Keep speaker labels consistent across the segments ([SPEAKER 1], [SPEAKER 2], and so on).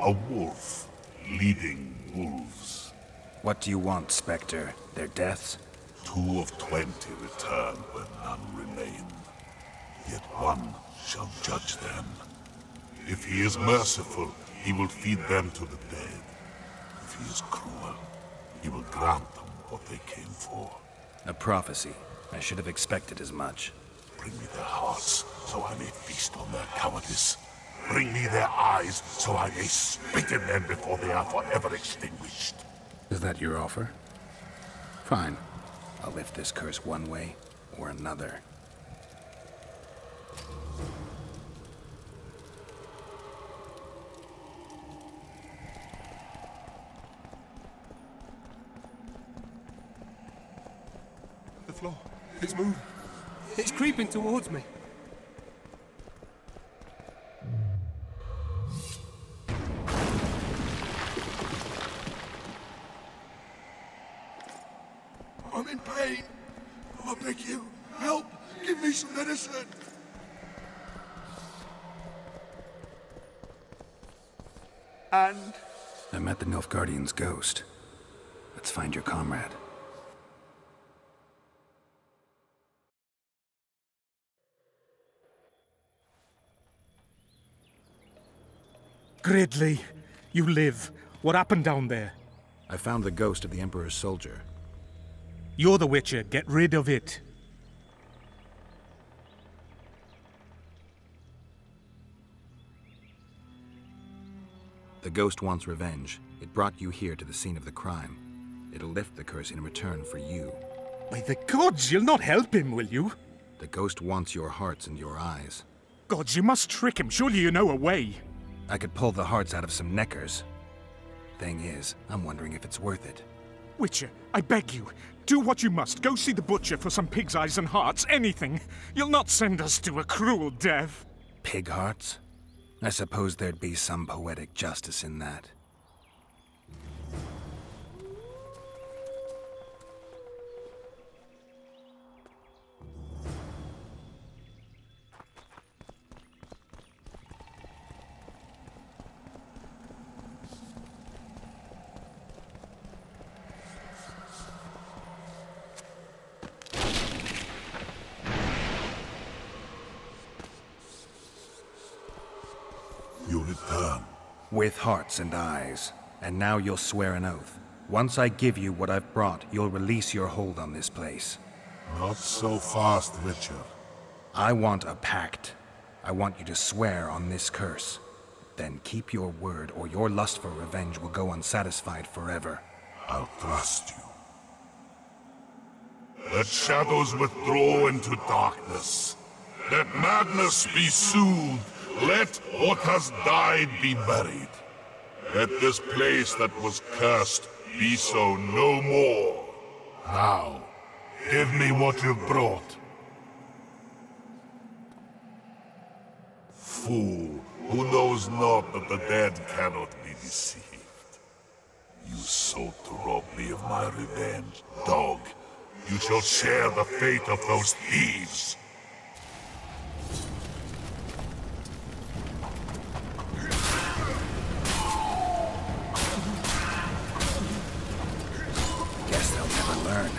[SPEAKER 1] A wolf leading wolves.
[SPEAKER 2] What do you want, Spectre? Their deaths?
[SPEAKER 1] 2 of 20 return when none remain. Yet one shall judge them. If he is merciful, he will feed them to the dead. If he is cruel, he will grant them what they came for.
[SPEAKER 2] A prophecy. I should have expected as much.
[SPEAKER 1] Bring me their hearts, so I may feast on their cowardice. Bring me their eyes, so I may spit in them before they are forever extinguished.
[SPEAKER 2] Is that your offer? Fine. I'll lift this curse one way or another.
[SPEAKER 3] The floor. It's moving. It's creeping towards me.
[SPEAKER 1] I'm in pain. I beg you, help! Give me some medicine!
[SPEAKER 3] And?
[SPEAKER 2] I met the Nilfgaardian's ghost. Let's find your comrade.
[SPEAKER 4] Gridley, you live. What happened down there?
[SPEAKER 2] I found the ghost of the Emperor's soldier.
[SPEAKER 4] You're the Witcher. Get rid of it.
[SPEAKER 2] The ghost wants revenge. It brought you here to the scene of the crime. It'll lift the curse in return for you.
[SPEAKER 4] By the gods, you'll not help him, will you?
[SPEAKER 2] The ghost wants your hearts and your eyes.
[SPEAKER 4] Gods, you must trick him. Surely you know a way.
[SPEAKER 2] I could pull the hearts out of some neckers. Thing is, I'm wondering if it's worth it.
[SPEAKER 4] Witcher, I beg you, do what you must. Go see the butcher for some pig's eyes and hearts, anything. You'll not send us to a cruel death.
[SPEAKER 2] Pig hearts? I suppose there'd be some poetic justice in that.
[SPEAKER 1] You return.
[SPEAKER 2] With hearts and eyes. And now you'll swear an oath. Once I give you what I've brought, you'll release your hold on this place.
[SPEAKER 1] Not so fast, Witcher.
[SPEAKER 2] I want a pact. I want you to swear on this curse. Then keep your word, or your lust for revenge will go unsatisfied forever.
[SPEAKER 1] I'll trust you. Let shadows withdraw into darkness. Let madness be soothed. Let what has died be buried. Let this place that was cursed be so no more. Now, give me what you've brought. Fool, who knows not that the dead cannot be deceived. You sought to rob me of my revenge, dog. You shall share the fate of those thieves.
[SPEAKER 2] Guess they'll never learn.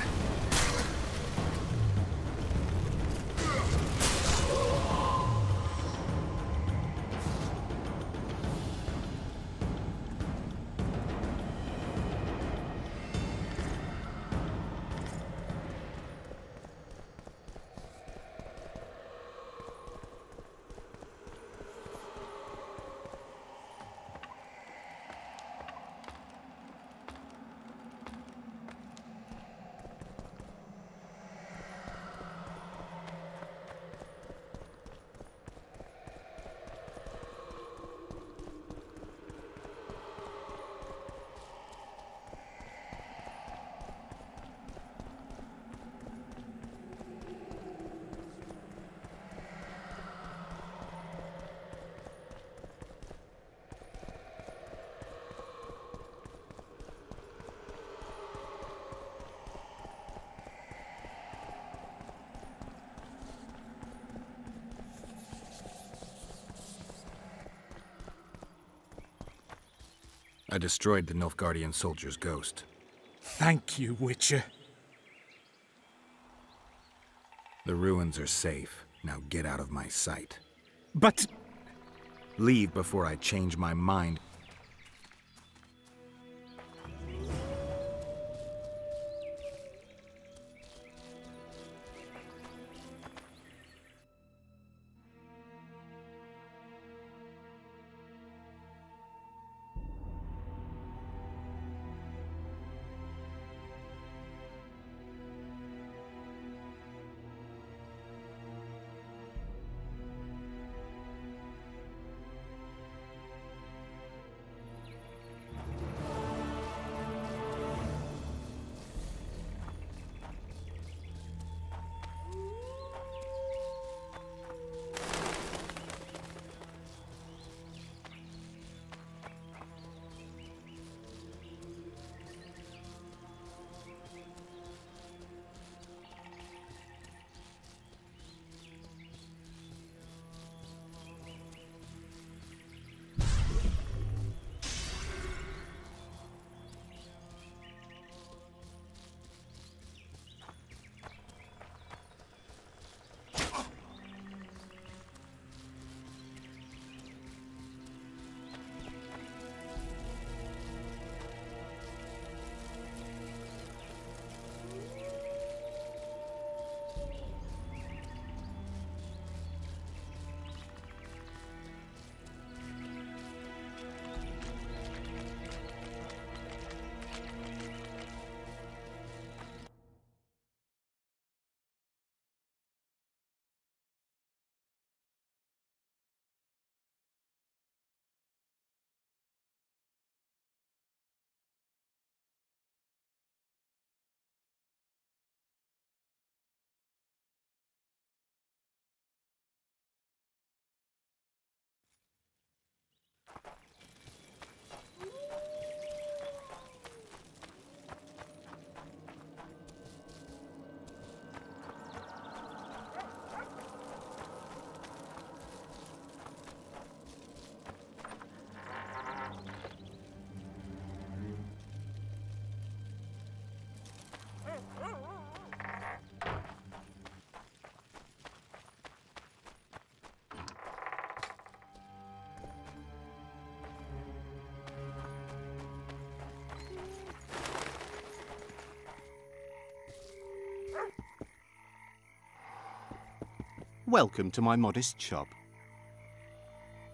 [SPEAKER 2] I destroyed the Nilfgaardian soldier's ghost.
[SPEAKER 4] Thank you, Witcher.
[SPEAKER 2] The ruins are safe. Now get out of my sight.
[SPEAKER 4] But...
[SPEAKER 2] Leave before I change my mind.
[SPEAKER 5] Welcome to my modest shop.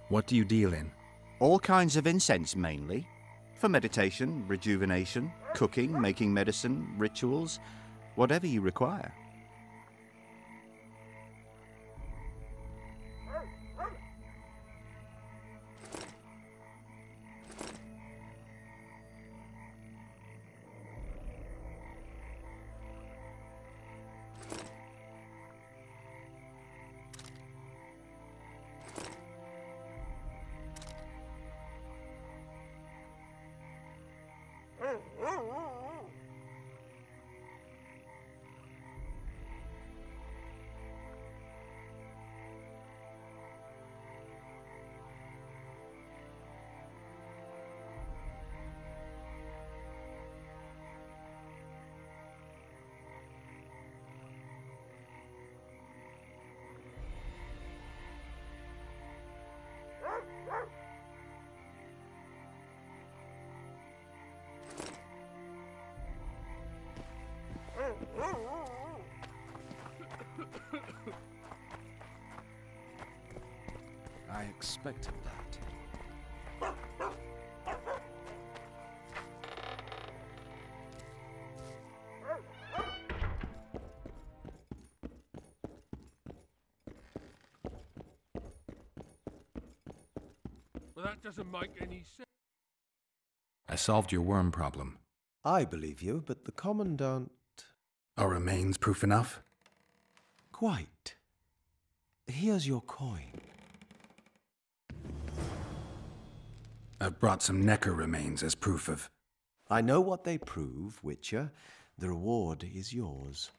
[SPEAKER 2] What do you deal in?
[SPEAKER 5] All kinds of incense mainly. For meditation, rejuvenation, cooking, making medicine, rituals, whatever you require.
[SPEAKER 3] I expected that. Well, that doesn't make any sense.
[SPEAKER 2] I solved your worm problem.
[SPEAKER 6] I believe you, but the commandant...
[SPEAKER 2] Are remains proof enough?
[SPEAKER 6] Quite. Here's your coin.
[SPEAKER 2] I've brought some Necker remains as proof of...
[SPEAKER 6] I know what they prove, Witcher. The reward is yours.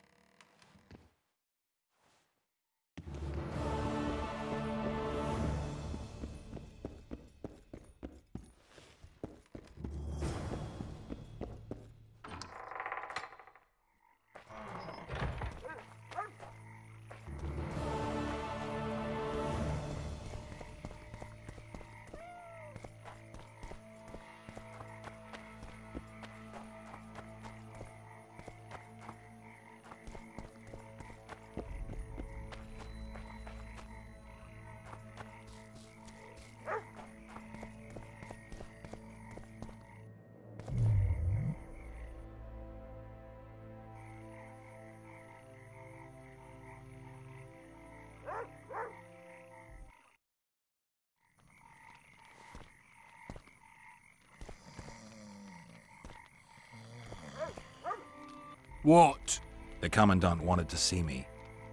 [SPEAKER 3] What?
[SPEAKER 2] The commandant wanted to see me.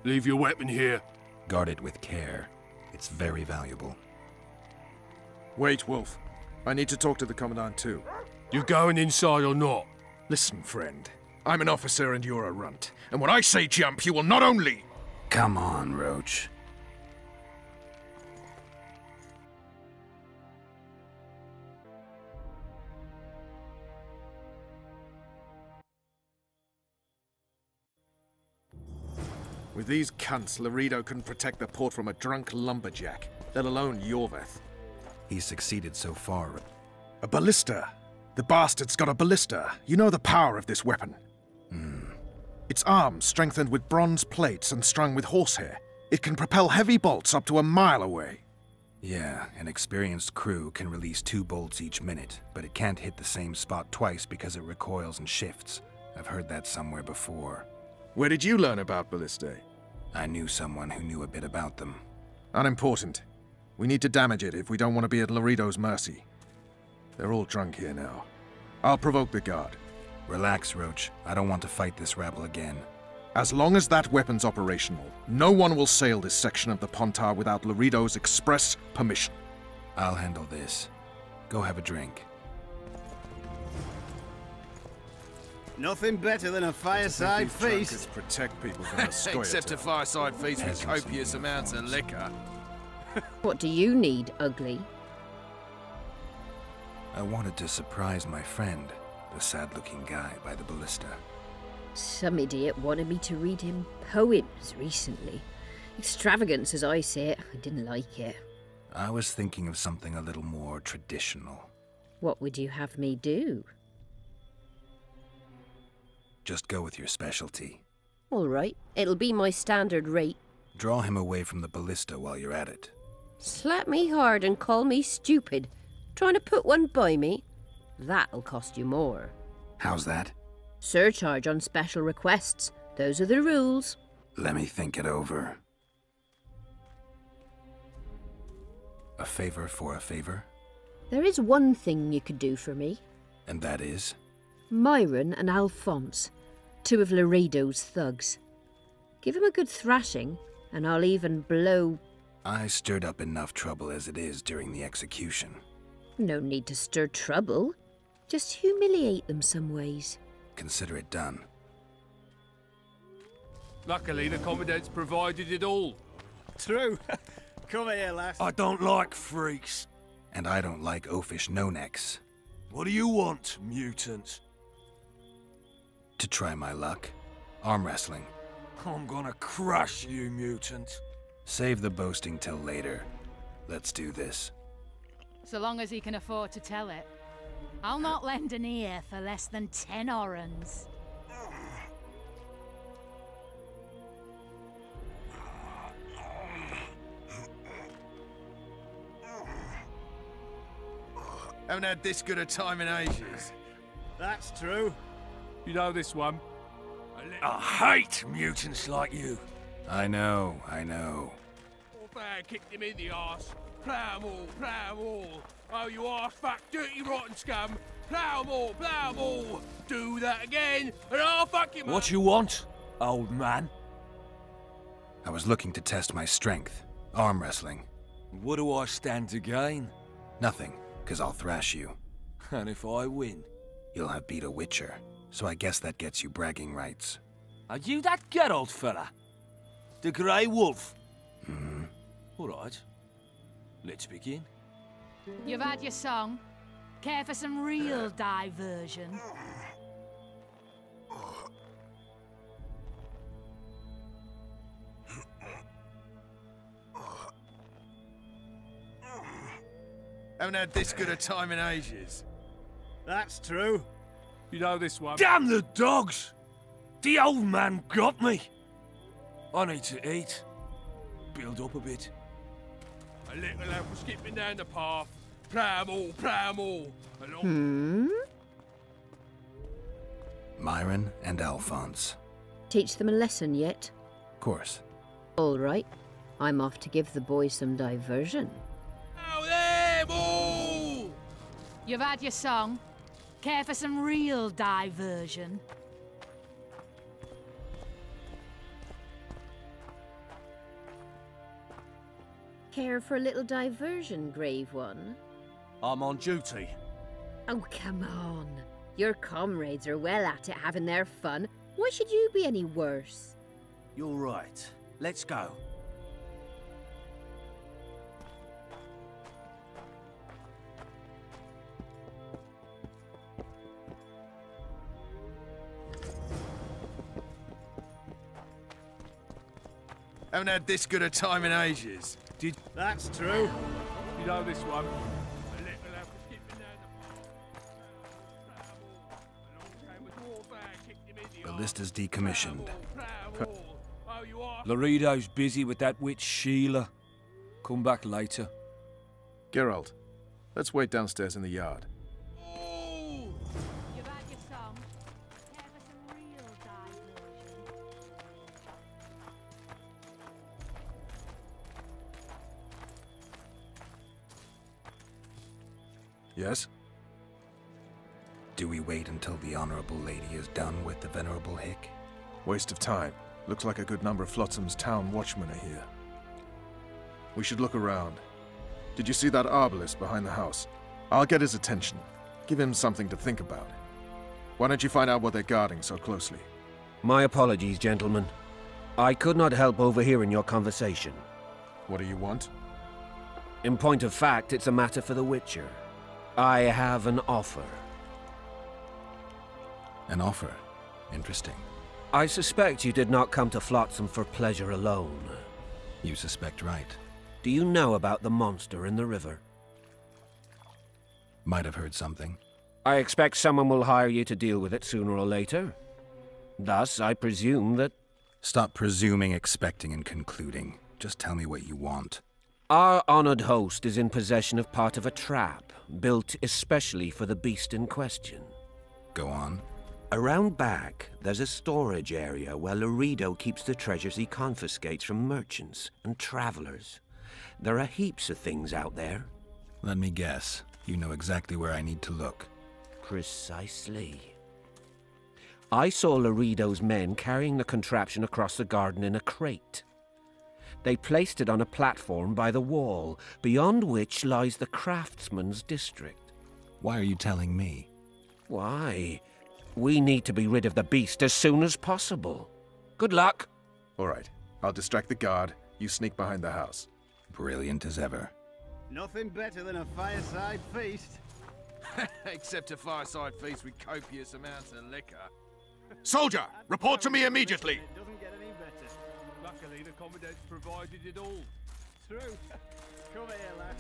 [SPEAKER 3] Leave your weapon here.
[SPEAKER 2] Guard it with care. It's very valuable.
[SPEAKER 7] Wait, Wolf. I need to talk to the commandant too.
[SPEAKER 3] You going inside or not?
[SPEAKER 7] Listen, friend. I'm an officer and you're a runt. And when I say jump, you will not only...
[SPEAKER 2] Come on, Roach.
[SPEAKER 7] With these cunts, Laredo couldn't protect the port from a drunk lumberjack, let alone Yorveth.
[SPEAKER 2] He's succeeded so far.
[SPEAKER 7] A ballista. The bastard's got a ballista. You know the power of this weapon. Its arms strengthened with bronze plates and strung with horsehair. It can propel heavy bolts up to a mile away.
[SPEAKER 2] Yeah, an experienced crew can release 2 bolts each minute, but it can't hit the same spot twice because it recoils and shifts. I've heard that somewhere before.
[SPEAKER 7] Where did you learn about ballistae?
[SPEAKER 2] I knew someone who knew a bit about them.
[SPEAKER 7] Unimportant. We need to damage it if we don't want to be at Laredo's mercy. They're all drunk here now. I'll provoke the guard.
[SPEAKER 2] Relax, Roach. I don't want to fight this rabble again.
[SPEAKER 7] As long as that weapon's operational, no one will sail this section of the Pontar without Laredo's express permission.
[SPEAKER 2] I'll handle this. Go have a drink.
[SPEAKER 8] Nothing better than a fireside feast.
[SPEAKER 7] Protect people from the scoia'tael.
[SPEAKER 9] Except a fireside feast with copious amounts of liquor.
[SPEAKER 10] What do you need, ugly?
[SPEAKER 2] I wanted to surprise my friend, the sad-looking guy by the ballista.
[SPEAKER 10] Some idiot wanted me to read him poems recently. Extravagance, as I say it. I didn't like it.
[SPEAKER 2] I was thinking of something a little more traditional.
[SPEAKER 10] What would you have me do?
[SPEAKER 2] Just go with your specialty.
[SPEAKER 10] All right, it'll be my standard rate.
[SPEAKER 2] Draw him away from the ballista while you're at it.
[SPEAKER 10] Slap me hard and call me stupid. Trying to put one by me? That'll cost you more.
[SPEAKER 2] How's that?
[SPEAKER 10] Surcharge on special requests. Those are the rules.
[SPEAKER 2] Let me think it over. A favor for a favor?
[SPEAKER 10] There is one thing you could do for me.
[SPEAKER 2] And that is?
[SPEAKER 10] Myron and Alphonse, 2 of Laredo's thugs. Give them a good thrashing, and I'll even blow...
[SPEAKER 2] I stirred up enough trouble as it is during the execution.
[SPEAKER 10] No need to stir trouble. Just humiliate them some ways.
[SPEAKER 2] Consider it done.
[SPEAKER 3] Luckily, the commandant's provided it all.
[SPEAKER 8] True. Come here, lass.
[SPEAKER 9] I don't like freaks.
[SPEAKER 2] And I don't like oafish no-necks.
[SPEAKER 9] What do you want, mutant?
[SPEAKER 2] To try my luck. Arm wrestling.
[SPEAKER 9] I'm gonna crush you, mutant.
[SPEAKER 2] Save the boasting till later. Let's do this.
[SPEAKER 11] So long as he can afford to tell it. I'll not lend an ear for less than 10 orans.
[SPEAKER 9] Haven't had this good a time in ages.
[SPEAKER 8] That's true.
[SPEAKER 3] You know this one?
[SPEAKER 9] I hate mutants like you.
[SPEAKER 2] I know.
[SPEAKER 3] Warfare kicked him in the arse. Plough 'em all, plough 'em all. Oh, you arse-fuck, dirty rotten scum. Plough 'em all, plough 'em all. Do that again, and I'll fuck you.
[SPEAKER 9] What you want, old man?
[SPEAKER 2] I was looking to test my strength. Arm wrestling.
[SPEAKER 9] What do I stand to gain?
[SPEAKER 2] Nothing, 'cause I'll thrash you.
[SPEAKER 9] And if I win?
[SPEAKER 2] You'll have beat a witcher, so I guess that gets you bragging rights.
[SPEAKER 9] Are you that Geralt fella? The Grey Wolf?
[SPEAKER 2] Mm-hmm.
[SPEAKER 9] All right. Let's begin.
[SPEAKER 11] You've had your song. Care for some real diversion?
[SPEAKER 9] Haven't had this good a time in ages.
[SPEAKER 8] That's true.
[SPEAKER 3] You know this one?
[SPEAKER 9] Damn the dogs! The old man got me. I need to eat. Build up a bit.
[SPEAKER 3] A little lad was skipping down the path. Plough 'em all, plough 'em all. Along.
[SPEAKER 2] Myron and Alphonse.
[SPEAKER 10] Teach them a lesson yet?
[SPEAKER 2] Of course.
[SPEAKER 10] All right. I'm off to give the boys some diversion.
[SPEAKER 3] Now them all!
[SPEAKER 11] You've had your song. Care for some real diversion?
[SPEAKER 10] Care for a little diversion, Grave One?
[SPEAKER 9] I'm on duty.
[SPEAKER 10] Oh, come on. Your comrades are well at it having their fun. Why should you be any worse?
[SPEAKER 9] You're right. Let's go.
[SPEAKER 7] Haven't had this good a time in ages.
[SPEAKER 8] That's true.
[SPEAKER 3] You know this one.
[SPEAKER 2] Ballista's decommissioned.
[SPEAKER 9] Laredo's busy with that witch Sheila. Come back later.
[SPEAKER 7] Geralt, let's wait downstairs in the yard.
[SPEAKER 11] You've had your song. Care for some real diversion?
[SPEAKER 7] Yes?
[SPEAKER 2] Do we wait until the Honorable Lady is done with the Venerable Hick?
[SPEAKER 7] Waste of time. Looks like a good number of Flotsam's town watchmen are here. We should look around. Did you see that arbalist behind the house? I'll get his attention. Give him something to think about. Why don't you find out what they're guarding so closely?
[SPEAKER 12] My apologies, gentlemen. I could not help overhearing your conversation.
[SPEAKER 7] What do you want?
[SPEAKER 12] In point of fact, it's a matter for the Witcher. I have an offer.
[SPEAKER 2] An offer? Interesting.
[SPEAKER 12] I suspect you did not come to Flotsam for pleasure alone.
[SPEAKER 2] You suspect right.
[SPEAKER 12] Do you know about the monster in the river?
[SPEAKER 2] Might have heard something.
[SPEAKER 12] I expect someone will hire you to deal with it sooner or later. Thus, I presume that...
[SPEAKER 2] Stop presuming, expecting, and concluding. Just tell me what you want.
[SPEAKER 12] Our honored host is in possession of part of a trap, built especially for the beast in question.
[SPEAKER 2] Go on.
[SPEAKER 12] Around back, there's a storage area where Laredo keeps the treasures he confiscates from merchants and travelers. There are heaps of things out there.
[SPEAKER 2] Let me guess. You know exactly where I need to look.
[SPEAKER 12] Precisely. I saw Laredo's men carrying the contraption across the garden in a crate. They placed it on a platform by the wall, beyond which lies the craftsman's district.
[SPEAKER 2] Why are you telling me?
[SPEAKER 12] Why? We need to be rid of the beast as soon as possible. Good luck.
[SPEAKER 7] All right. I'll distract the guard. You sneak behind the house.
[SPEAKER 2] Brilliant as ever.
[SPEAKER 8] Nothing better than a fireside feast.
[SPEAKER 4] Except a fireside feast with copious amounts of liquor. Soldier, report to me immediately!
[SPEAKER 8] It doesn't get any better.
[SPEAKER 3] Luckily, the commandant's provided it all.
[SPEAKER 8] True. Come here, lad.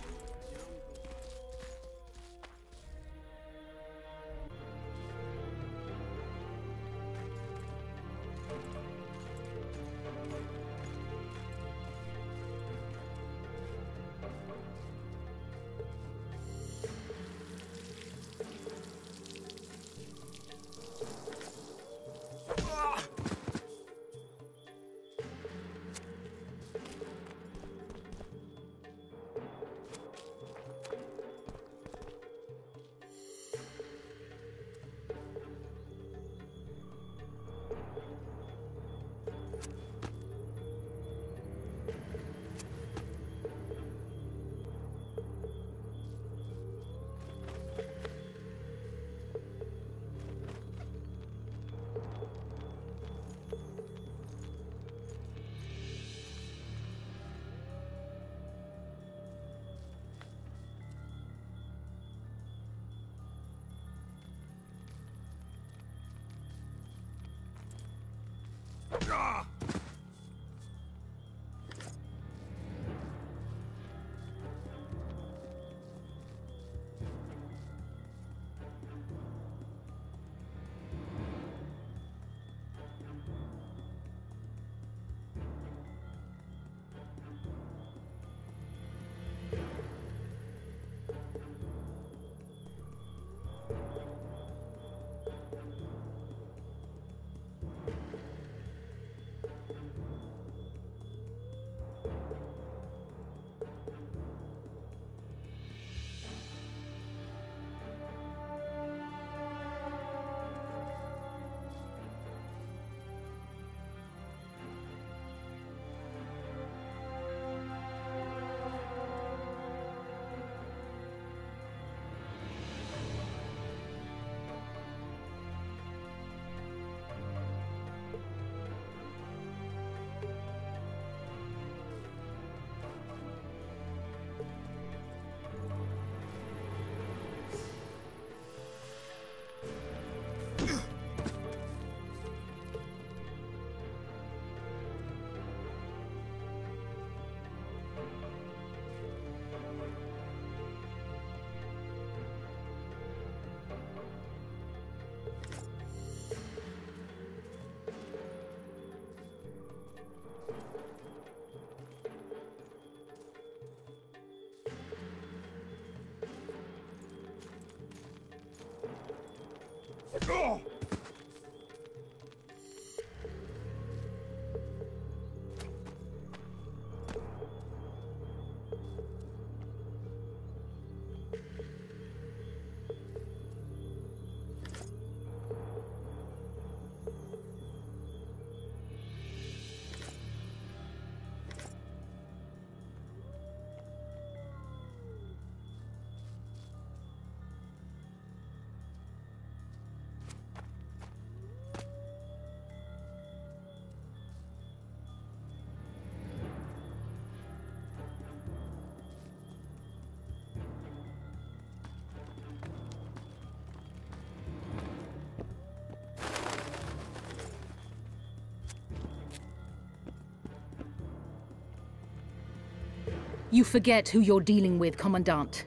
[SPEAKER 11] You forget who you're dealing with, Commandant.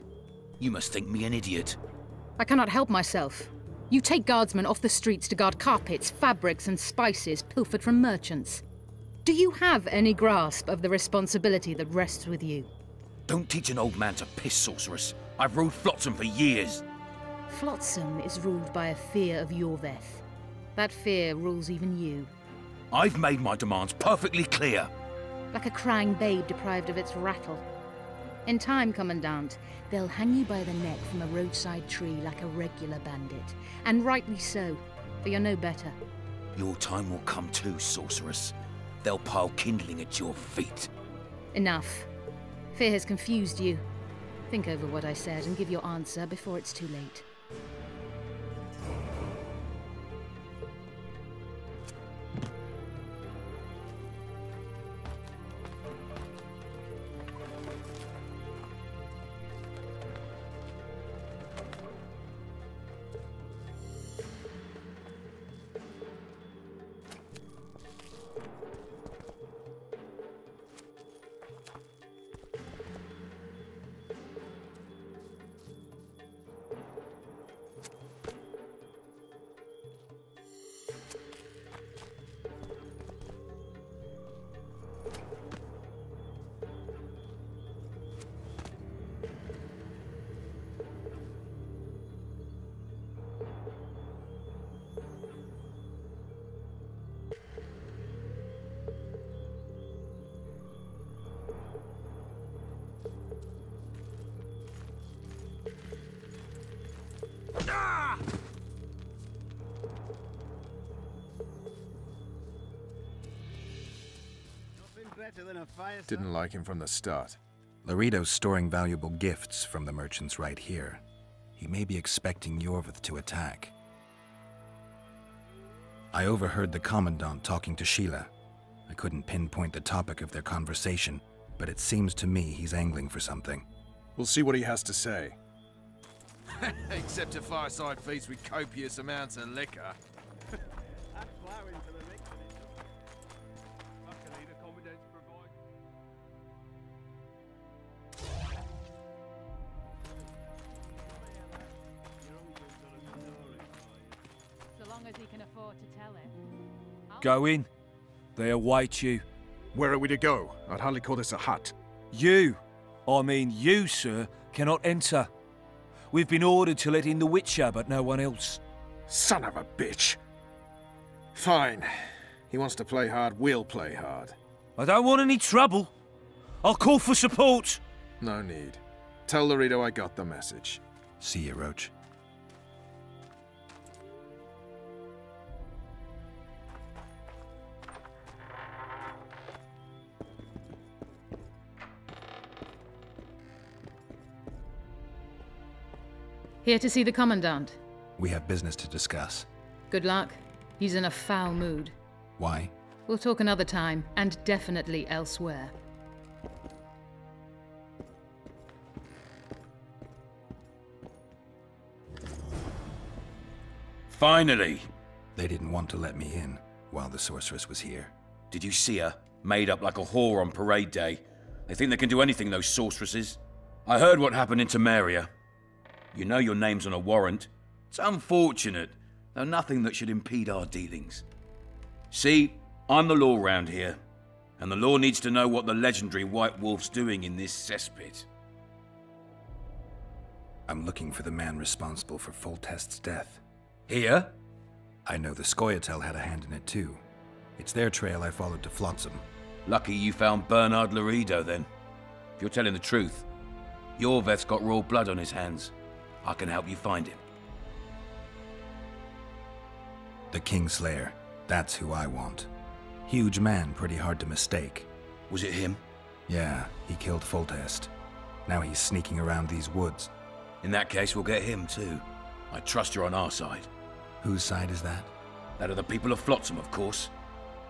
[SPEAKER 13] You must think me an idiot.
[SPEAKER 11] I cannot help myself. You take guardsmen off the streets to guard carpets, fabrics, and spices pilfered from merchants. Do you have any grasp of the responsibility that rests with you?
[SPEAKER 13] Don't teach an old man to piss, sorceress. I've ruled Flotsam for years.
[SPEAKER 11] Flotsam is ruled by a fear of Yorveth. That fear rules even you.
[SPEAKER 13] I've made my demands perfectly clear.
[SPEAKER 11] Like a crying babe deprived of its rattle. In time, Commandant, they'll hang you by the neck from a roadside tree like a regular bandit. And rightly so, for you're no better.
[SPEAKER 13] Your time will come too, sorceress. They'll pile kindling at your feet.
[SPEAKER 11] Enough. Fear has confused you. Think over what I said and give your answer before it's too late.
[SPEAKER 7] Didn't like him from the start.
[SPEAKER 2] Laredo's storing valuable gifts from the merchants right here. He may be expecting Yorveth to attack. I overheard the Commandant talking to Sheila. I couldn't pinpoint the topic of their conversation, but it seems to me he's angling for something.
[SPEAKER 7] We'll see what he has to say.
[SPEAKER 14] Except a fireside feast with copious amounts of liquor.
[SPEAKER 11] He can afford to tell it.
[SPEAKER 9] Go in. They await you.
[SPEAKER 7] Where are we to go? I'd hardly call this a hut.
[SPEAKER 9] You, sir, cannot enter. We've been ordered to let in the Witcher, but no one else.
[SPEAKER 7] Son of a bitch. Fine. He wants to play hard, we'll play hard.
[SPEAKER 9] I don't want any trouble. I'll call for support.
[SPEAKER 7] No need. Tell Laredo I got the message.
[SPEAKER 2] See you, Roach.
[SPEAKER 11] Here to see the Commandant.
[SPEAKER 2] We have business to discuss.
[SPEAKER 11] Good luck. He's in a foul mood.
[SPEAKER 2] Why?
[SPEAKER 11] We'll talk another time, and definitely elsewhere.
[SPEAKER 13] Finally!
[SPEAKER 2] They didn't want to let me in while the sorceress was here.
[SPEAKER 13] Did you see her? Made up like a whore on parade day. They think they can do anything, those sorceresses. I heard what happened in Temeria. You know your name's on a warrant. It's unfortunate, though nothing that should impede our dealings. See, I'm the law round here, and the law needs to know what the legendary White Wolf's doing in this cesspit.
[SPEAKER 2] I'm looking for the man responsible for Foltest's death.
[SPEAKER 13] Here?
[SPEAKER 2] I know the Scoia'tael had a hand in it too. It's their trail I followed to Flotsam.
[SPEAKER 13] Lucky you found Bernard Laredo, then. If you're telling the truth, Yorveth's got raw blood on his hands. I can help you find him.
[SPEAKER 2] The Kingslayer. That's who I want. Huge man, pretty hard to mistake.
[SPEAKER 13] Was it him?
[SPEAKER 2] Yeah, he killed Foltest. Now he's sneaking around these woods.
[SPEAKER 13] In that case, we'll get him too. I trust you're on our side.
[SPEAKER 2] Whose side is that?
[SPEAKER 13] That of the people of Flotsam, of course.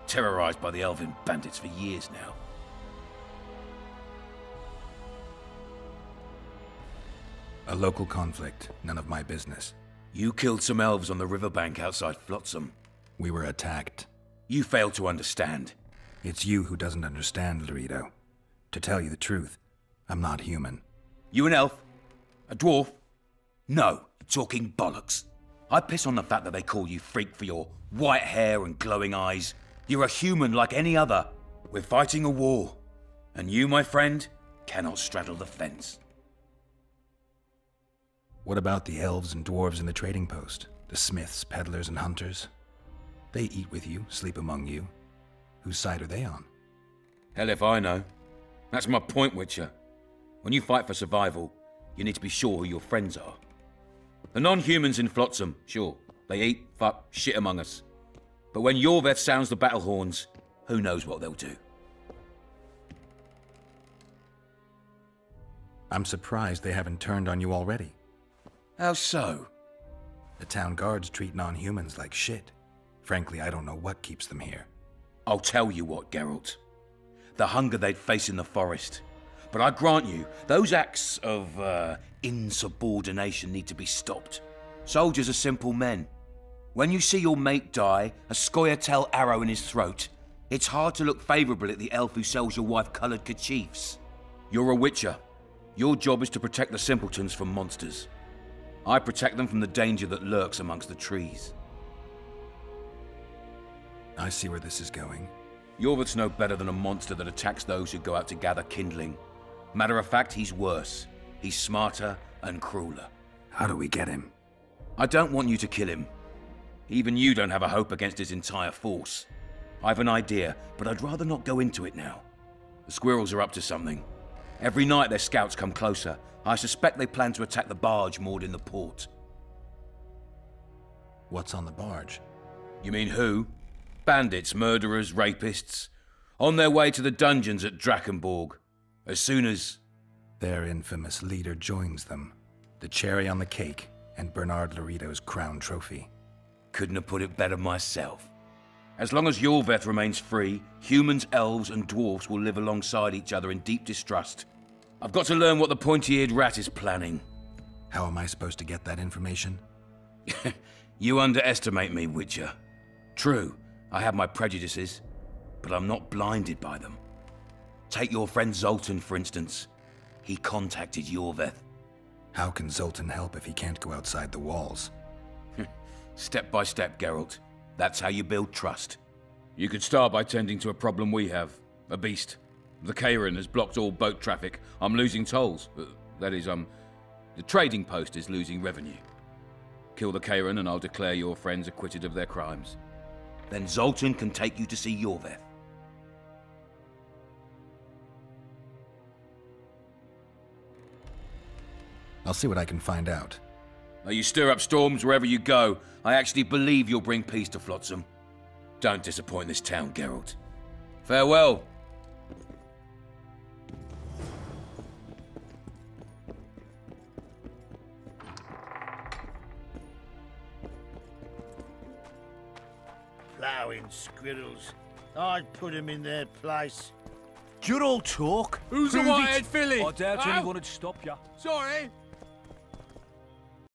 [SPEAKER 13] Terrorized by the elven bandits for years now.
[SPEAKER 2] A local conflict, none of my business.
[SPEAKER 13] You killed some elves on the riverbank outside Flotsam.
[SPEAKER 2] We were attacked.
[SPEAKER 13] You failed to understand.
[SPEAKER 2] It's you who doesn't understand, Laredo. To tell you the truth, I'm not human.
[SPEAKER 13] You an elf? A dwarf? No, talking bollocks. I piss on the fact that they call you freak for your white hair and glowing eyes. You're a human like any other. We're fighting a war. And you, my friend, cannot straddle the fence.
[SPEAKER 2] What about the elves and dwarves in the trading post? The smiths, peddlers, and hunters? They eat with you, sleep among you. Whose side are they on?
[SPEAKER 13] Hell if I know. That's my point, Witcher. When you fight for survival, you need to be sure who your friends are. The non-humans in Flotsam, sure, they eat, fuck, shit among us. But when Yorveth sounds the battle horns, who knows what they'll do.
[SPEAKER 2] I'm surprised they haven't turned on you already.
[SPEAKER 13] How so?
[SPEAKER 2] The town guards treat non-humans like shit. Frankly, I don't know what keeps them here.
[SPEAKER 13] I'll tell you what, Geralt. The hunger they'd face in the forest. But I grant you, those acts of, insubordination need to be stopped. Soldiers are simple men. When you see your mate die, a Scoia'tael arrow in his throat, it's hard to look favourable at the elf who sells your wife coloured kerchiefs. You're a Witcher. Your job is to protect the simpletons from monsters. I protect them from the danger that lurks amongst the trees.
[SPEAKER 2] I see where this is going.
[SPEAKER 13] Yorveth's no better than a monster that attacks those who go out to gather kindling. Matter of fact, he's worse. He's smarter and crueler.
[SPEAKER 2] How do we get him?
[SPEAKER 13] I don't want you to kill him. Even you don't have a hope against his entire force. I've an idea, but I'd rather not go into it now. The squirrels are up to something. Every night their scouts come closer. I suspect they plan to attack the barge moored in the port.
[SPEAKER 2] What's on the barge?
[SPEAKER 13] You mean who? Bandits, murderers, rapists. On their way to the dungeons at Drakenborg. As soon as...
[SPEAKER 2] Their infamous leader joins them. The cherry on the cake, and Bernard Laredo's crown trophy.
[SPEAKER 13] Couldn't have put it better myself. As long as Yorveth remains free, humans, elves, and dwarfs will live alongside each other in deep distrust. I've got to learn what the pointy-eared rat is planning.
[SPEAKER 2] How am I supposed to get that information?
[SPEAKER 13] You underestimate me, Witcher. True, I have my prejudices, but I'm not blinded by them. Take your friend Zoltan, for instance. He contacted Yorveth.
[SPEAKER 2] How can Zoltan help if he can't go outside the walls?
[SPEAKER 13] Step by step, Geralt. That's how you build trust. You could start by tending to a problem we have. A beast. The Kairan has blocked all boat traffic. I'm losing tolls. That is, the trading post is losing revenue. Kill the Kairan and I'll declare your friends acquitted of their crimes. Then Zoltan can take you to see Yorveth.
[SPEAKER 2] I'll see what I can find out.
[SPEAKER 13] Now you stir up storms wherever you go. I actually believe you'll bring peace to Flotsam. Don't disappoint this town, Geralt. Farewell.
[SPEAKER 8] Ploughing squirrels. I'd put them in their place.
[SPEAKER 9] You're all talk.
[SPEAKER 3] Who's the whitehead filly?
[SPEAKER 9] I doubt anyone would stop you.
[SPEAKER 3] Sorry,